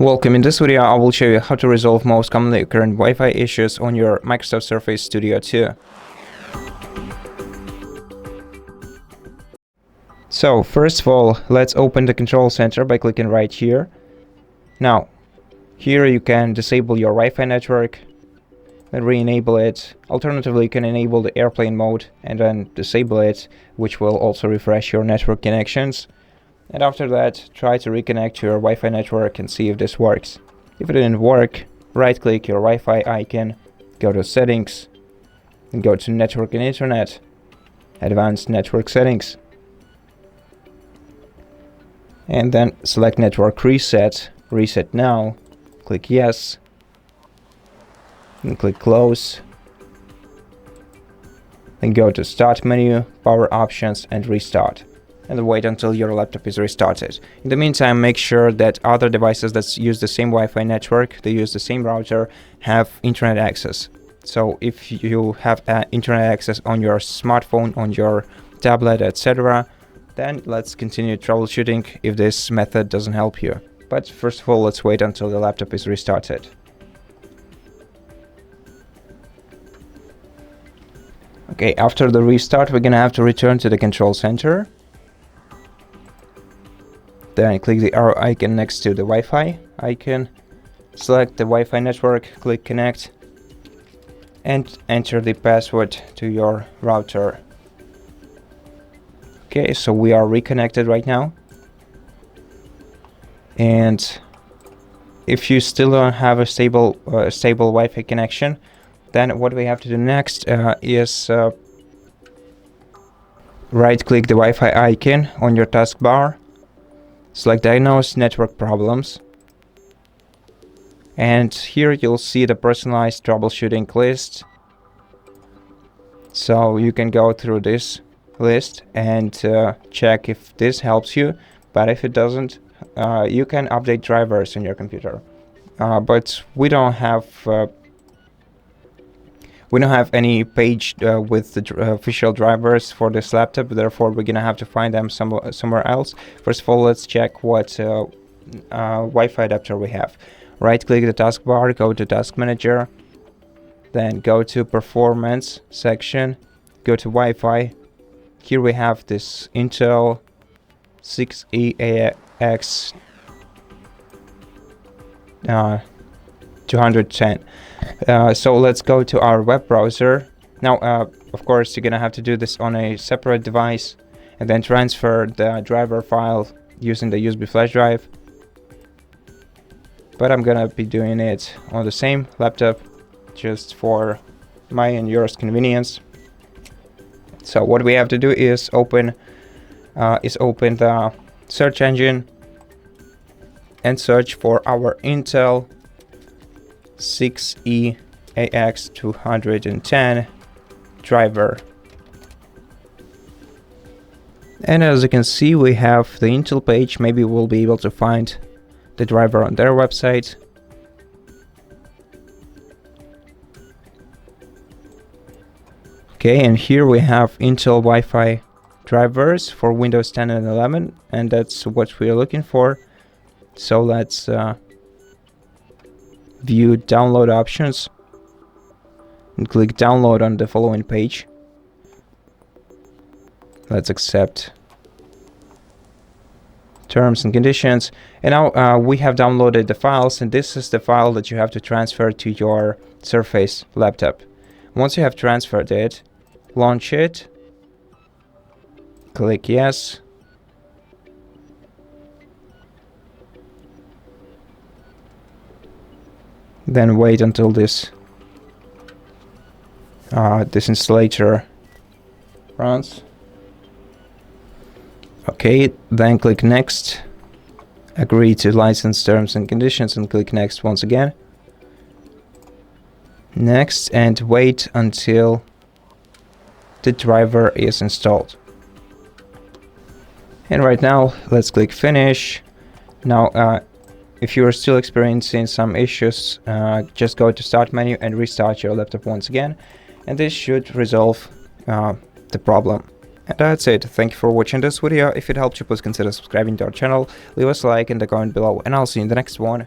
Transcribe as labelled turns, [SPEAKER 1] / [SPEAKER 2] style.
[SPEAKER 1] Welcome. In this video, I will show you how to resolve most commonly occurring Wi-Fi issues on your Microsoft Surface Studio 2. So, first of all, let's open the control center by clicking right here. Now, here you can disable your Wi-Fi network and re-enable it. Alternatively, you can enable the airplane mode and then disable it, which will also refresh your network connections. And after that, try to reconnect to your Wi-Fi network and see if this works. If it didn't work, right-click your Wi-Fi icon, go to Settings, and go to Network and Internet, Advanced Network Settings. And then select Network Reset, Reset Now, click Yes, and click Close. Then go to Start menu, Power Options, and Restart. And wait until your laptop is restarted. In the meantime, make sure that other devices that use the same Wi-Fi network, they use the same router, have internet access. So if you have internet access on your smartphone, on your tablet, etc., then let's continue troubleshooting if this method doesn't help you. But first of all, let's wait until the laptop is restarted. Okay, after the restart, we're gonna have to return to the control center. Then click the arrow icon next to the Wi-Fi icon, select the Wi-Fi network, click Connect, and enter the password to your router. Okay, so we are reconnected right now. And if you still don't have a stable Wi-Fi connection, then what we have to do next is right-click the Wi-Fi icon on your taskbar. Select Diagnose Network Problems, and here you'll see the personalized troubleshooting list. So you can go through this list and check if this helps you, but if it doesn't, you can update drivers on your computer. But we don't have any page with the official drivers for this laptop, therefore we're gonna have to find them somewhere else. First of all, let's check what Wi-Fi adapter we have. Right click the taskbar, go to Task Manager, then go to Performance section, go to Wi-Fi. Here we have this Intel 6E-AX 210. So let's go to our web browser. Now, of course, you're gonna have to do this on a separate device and then transfer the driver file using the USB flash drive. But I'm gonna be doing it on the same laptop just for my and yours convenience. So what we have to do is open the search engine and search for our Intel 6E-AX 210 driver. And as you can see, we have the Intel page. Maybe we'll be able to find the driver on their website. Okay, and here we have Intel Wi-Fi drivers for Windows 10 and 11, and that's what we're looking for. So let's view download options and click download on the following page. Let's accept terms and conditions, and now we have downloaded the files, and this is the file that you have to transfer to your Surface laptop. Once you have transferred it, launch it, click yes, then wait until this installer runs. Okay, then click next, agree to license terms and conditions, and click next once again. Next, and wait until the driver is installed. And right now, let's click finish. Now, if you are still experiencing some issues, just go to Start menu and restart your laptop once again, and this should resolve the problem. And that's it. Thank you for watching this video. If it helped you, please consider subscribing to our channel, leave us a like in the comment below, and I'll see you in the next one.